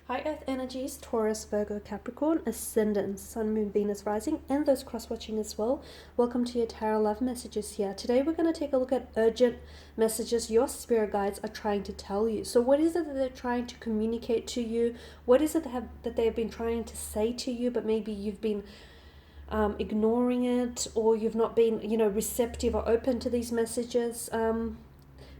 High Earth energies, Taurus, Virgo, Capricorn, Ascendant, Sun, Moon, Venus, Rising, and those cross-watching as well. Welcome to your Tarot Love Messages here. Today we're going to take a look at urgent messages your spirit guides are trying to tell you. So what is it that they're trying to communicate to you? What is it that they've been trying to say to you, but maybe you've been ignoring it, or you've not been, receptive or open to these messages?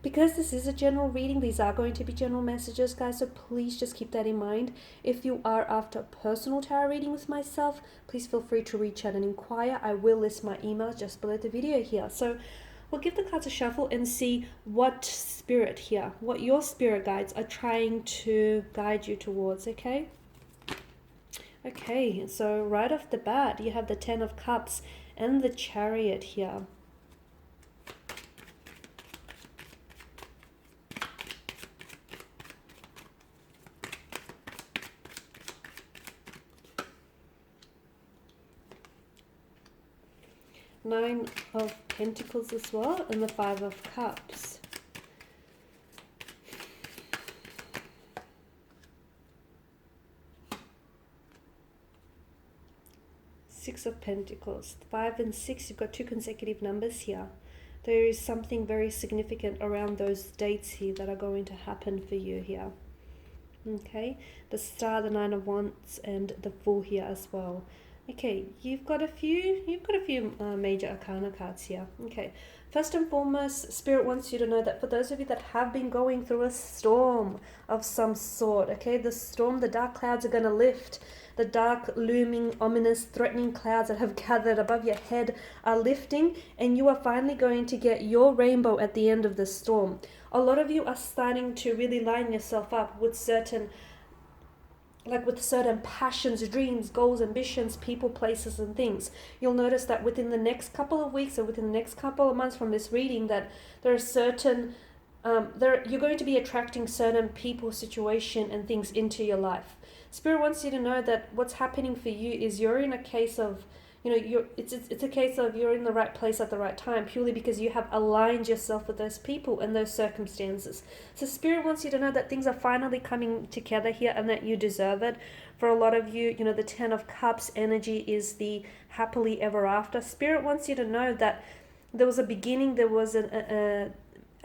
Because this is a general reading, these are going to be general messages, guys, so please just keep that in mind. If you are after a personal tarot reading with myself, please feel free to reach out and inquire. I will list my email just below the video here. So we'll give the cards a shuffle and see what your spirit guides are trying to guide you towards, okay? Okay, so right off the bat, you have the Ten of Cups and the Chariot here. Nine of Pentacles as well, and the Five of Cups. Six of Pentacles. 5 and 6, you've got two consecutive numbers here. There is something very significant around those dates here that are going to happen for you here. Okay, the Star, the Nine of Wands, and the Fool here as well. Okay, you've got a few major arcana cards here. Okay, first and foremost, Spirit wants you to know that for those of you that have been going through a storm of some sort, okay, the storm, the dark clouds are going to lift. The dark, looming, ominous, threatening clouds that have gathered above your head are lifting, and you are finally going to get your rainbow at the end of the storm. A lot of you are starting to really line yourself up with certain passions, dreams, goals, ambitions, people, places, and things. You'll notice that within the next couple of weeks or within the next couple of months from this reading, that there are certain, you're going to be attracting certain people, situation, and things into your life. Spirit wants you to know that what's happening for you is you're in a case of, it's a case of you're in the right place at the right time, purely because you have aligned yourself with those people and those circumstances. So Spirit wants you to know that things are finally coming together here and that you deserve it. For a lot of you, the Ten of Cups energy is the happily ever after. Spirit wants you to know that there was a beginning, there was a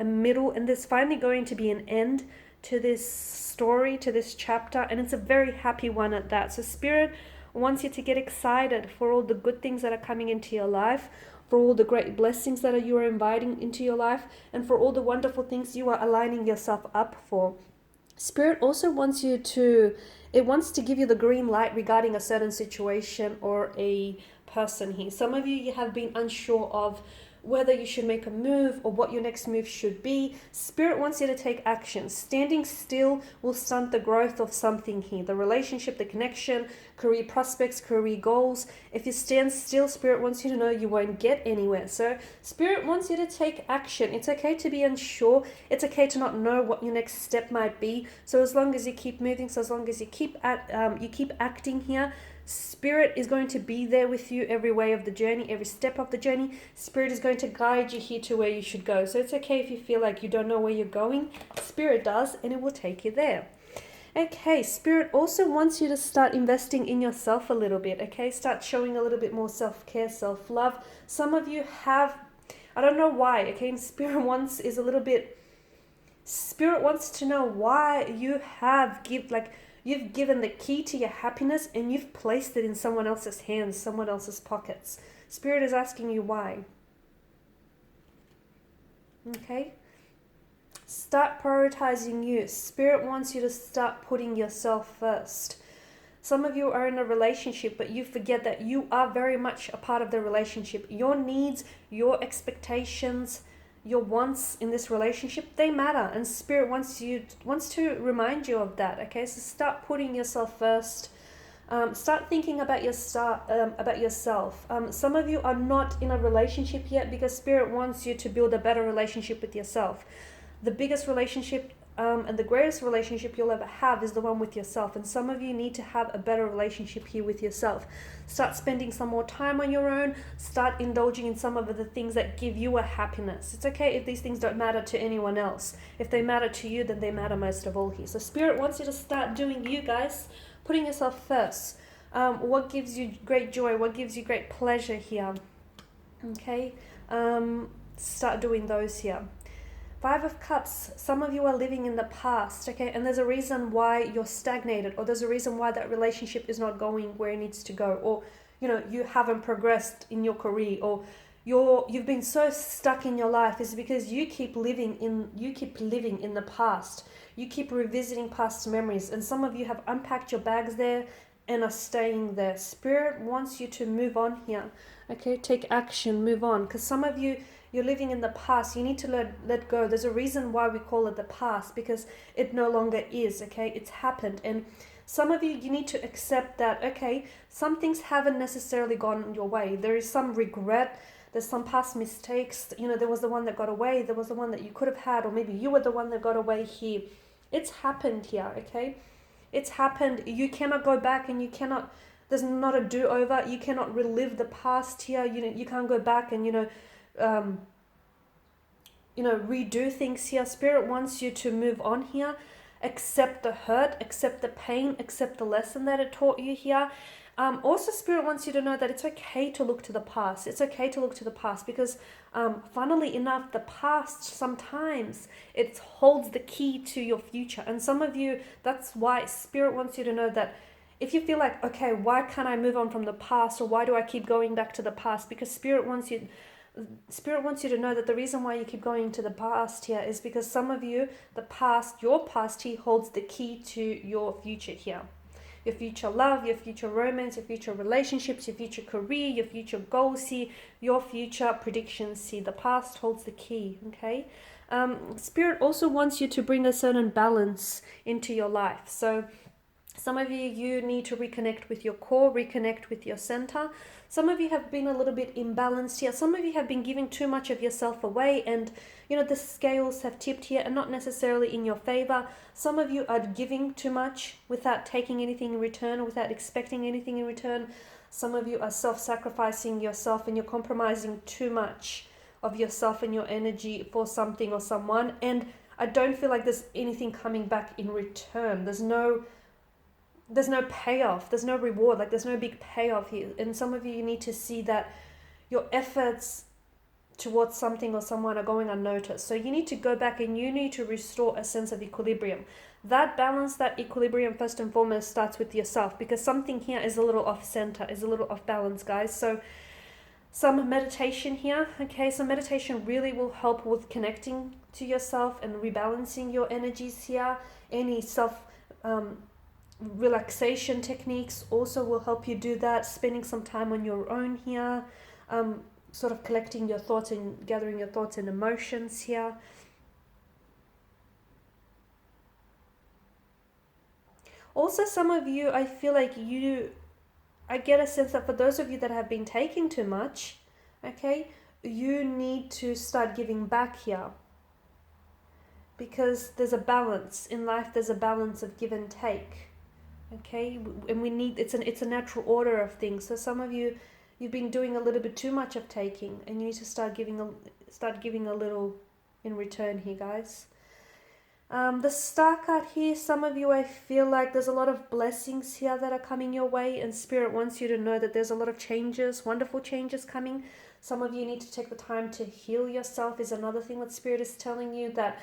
middle, and there's finally going to be an end to this story, to this chapter, and it's a very happy one at that. So Spirit wants you to get excited for all the good things that are coming into your life, for all the great blessings that you are inviting into your life, and for all the wonderful things you are aligning yourself up for. Spirit also wants to give you the green light regarding a certain situation or a person here. Some of you have been unsure of whether you should make a move or what your next move should be. Spirit wants you to take action. Standing still will stunt the growth of something here. The relationship, the connection, career prospects, career goals. If you stand still, Spirit wants you to know you won't get anywhere. So Spirit wants you to take action. It's okay to be unsure. It's okay to not know what your next step might be. So as long as you keep moving, so as long as you keep acting here, Spirit is going to be there with you every way of the journey, every step of the journey. Spirit is going to guide you here to where you should go. So it's okay if you feel like you don't know where you're going. Spirit does, and it will take you there. Okay, Spirit also wants you to start investing in yourself a little bit, okay? Start showing a little bit more self-care, self-love. Some of you have, I don't know why, okay? Spirit wants to know why you have you've given the key to your happiness and you've placed it in someone else's hands, someone else's pockets. Spirit is asking you why. Okay? Start prioritizing you. Spirit wants you to start putting yourself first. Some of you are in a relationship, but you forget that you are very much a part of the relationship. Your needs, your expectations, your wants in this relationship, they matter, and Spirit wants to remind you of that. Okay, so start putting yourself first. Start thinking about yourself. Some of you are not in a relationship yet because Spirit wants you to build a better relationship with yourself. The biggest relationship and the greatest relationship you'll ever have is the one with yourself. And some of you need to have a better relationship here with yourself. Start spending some more time on your own. Start indulging in some of the things that give you a happiness. It's okay if these things don't matter to anyone else. If they matter to you, then they matter most of all here. So Spirit wants you to start doing you guys, putting yourself first. What gives you great joy? What gives you great pleasure here? Okay, start doing those here. 5 of Cups, some of you are living in the past, okay, and there's a reason why you're stagnated, or there's a reason why that relationship is not going where it needs to go, or you haven't progressed in your career, or you've been so stuck in your life. Is because you keep living in the past. You keep revisiting past memories, and some of you have unpacked your bags there and are staying there. Spirit wants you to move on here, okay, take action, move on, because some of you, you're living in the past. You need to let go. There's a reason why we call it the past, because it no longer is, okay? It's happened. And some of you, you need to accept that, okay, some things haven't necessarily gone your way. There is some regret. There's some past mistakes. There was the one that got away. There was the one that you could have had, or maybe you were the one that got away here. It's happened here, okay? It's happened. You cannot go back, and you cannot, there's not a do-over. You cannot relive the past here. You can't go back and, redo things here. Spirit wants you to move on here. Accept the hurt, accept the pain, accept the lesson that it taught you here. Also, Spirit wants you to know that it's okay to look to the past. It's okay to look to the past, because funnily enough, the past, sometimes it holds the key to your future. And some of you, that's why Spirit wants you to know that if you feel like, okay, why can't I move on from the past, or why do I keep going back to the past? Because Spirit wants you to know that the reason why you keep going to the past here is because some of you, your past here holds the key to your future here. Your future love, your future romance, your future relationships, your future career, your future goals here, your future predictions here. The past holds the key, okay? Spirit also wants you to bring a certain balance into your life. So some of you need to reconnect with your core, reconnect with your center. Some of you have been a little bit imbalanced here. Some of you have been giving too much of yourself away, and the scales have tipped here and not necessarily in your favor. Some of you are giving too much without taking anything in return, without expecting anything in return. Some of you are self-sacrificing yourself, and you're compromising too much of yourself and your energy for something or someone. And I don't feel like there's anything coming back in return. There's no payoff, there's no reward, there's no big payoff here. And some of you need to see that your efforts towards something or someone are going unnoticed. So you need to go back and you need to restore a sense of equilibrium. That balance, that equilibrium, first and foremost, starts with yourself, because something here is a little off center, is a little off balance, guys. So some meditation here, okay? So meditation really will help with connecting to yourself and rebalancing your energies here. Any relaxation techniques also will help you do that. Spending some time on your own here, sort of collecting your thoughts and gathering your thoughts and emotions here. Also, some of you, I feel like I get a sense that for those of you that have been taking too much, okay, you need to start giving back here, because there's a balance in life. There's a balance of give and take. Okay, and we need, it's a natural order of things. So some of you, you've been doing a little bit too much of taking, and you need to start giving a little in return here, guys. The Star card here, some of you, I feel like there's a lot of blessings here that are coming your way, and Spirit wants you to know that there's a lot of changes, wonderful changes coming. Some of you need to take the time to heal yourself is another thing that Spirit is telling you, that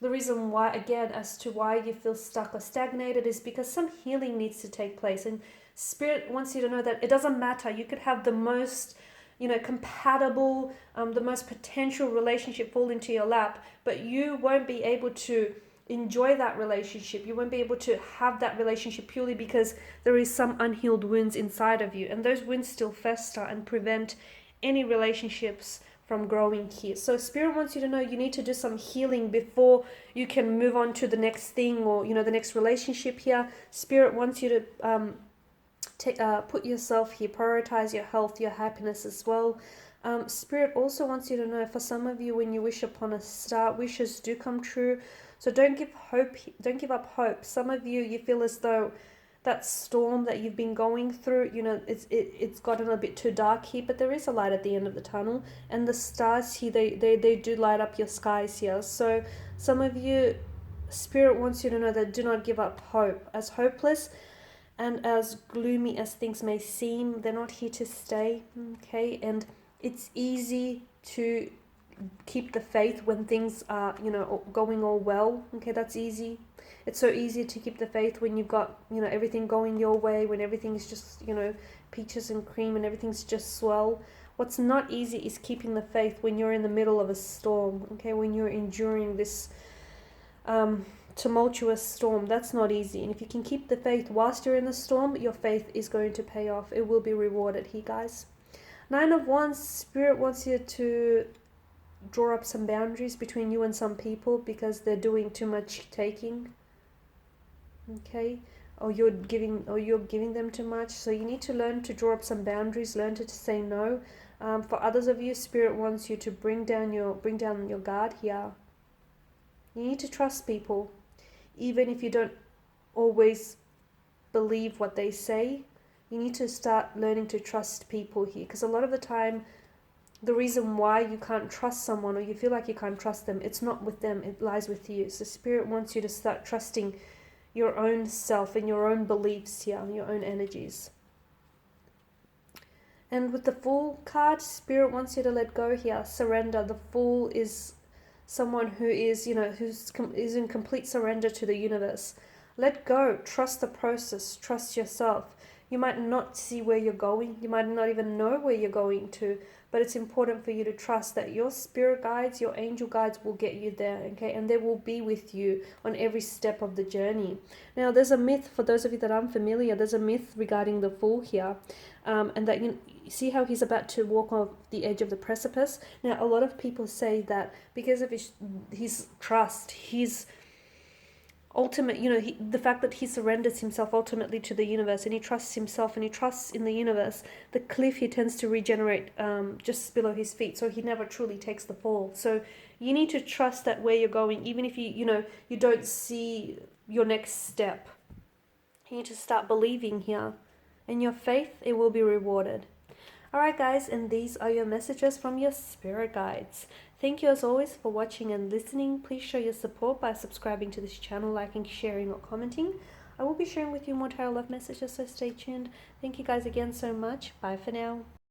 the reason why, again, as to why you feel stuck or stagnated is because some healing needs to take place. And Spirit wants you to know that it doesn't matter. You could have the most, compatible, the most potential relationship fall into your lap, but you won't be able to enjoy that relationship. You won't be able to have that relationship purely because there is some unhealed wounds inside of you. And those wounds still fester and prevent any relationships from growing here. So Spirit wants you to know you need to do some healing before you can move on to the next thing, or the next relationship here. Spirit wants you to put yourself here, prioritize your health, your happiness as well. Spirit also wants you to know, for some of you, when you wish upon a star, wishes do come true. So don't give up hope. Some of you, you feel as though that storm that you've been going through, you know, it's gotten a bit too dark here, but there is a light at the end of the tunnel, and the stars here, they do light up your skies here. So some of you, Spirit wants you to know that do not give up hope. As hopeless and as gloomy as things may seem, they're not here to stay, okay? And it's easy to keep the faith when things are, you know, going all well, okay? That's easy. It's so easy to keep the faith when you've got, you know, everything going your way, when everything's just, you know, peaches and cream and everything's just swell. What's not easy is keeping the faith when you're in the middle of a storm, okay? When you're enduring this tumultuous storm, that's not easy. And if you can keep the faith whilst you're in the storm, your faith is going to pay off. It will be rewarded here, guys. 9 of Wands, Spirit wants you to draw up some boundaries between you and some people because they're doing too much taking, okay? Or you're giving them too much. So you need to learn to draw up some boundaries, learn to say no. For others of you, Spirit wants you to bring down your guard here. You need to trust people, even if you don't always believe what they say. You need to start learning to trust people here, because a lot of the time, the reason why you can't trust someone or you feel like you can't trust them, it's not with them, it lies with you. So Spirit wants you to start trusting your own self and your own beliefs here, your own energies. And with the Fool card, Spirit wants you to let go here, surrender. The Fool is someone who is, you know, is in complete surrender to the universe. Let go, trust the process, trust yourself. You might not see where you're going, you might not even know where you're going to, but it's important for you to trust that your spirit guides, your angel guides will get you there, okay? And they will be with you on every step of the journey. Now, there's a myth, for those of you that aren't familiar, there's a myth regarding the Fool here, and that you see how he's about to walk off the edge of the precipice. Now, a lot of people say that because of his trust, his ultimate, you know, the fact that he surrenders himself ultimately to the universe, and he trusts himself and he trusts in the universe, the cliff he tends to regenerate just below his feet, so he never truly takes the fall. So you need to trust that where you're going, even if you don't see your next step, you need to start believing here, and your faith, it will be rewarded. Alright guys, and these are your messages from your spirit guides. Thank you as always for watching and listening. Please show your support by subscribing to this channel, liking, sharing or commenting. I will be sharing with you more tarot love messages, so stay tuned. Thank you guys again so much. Bye for now.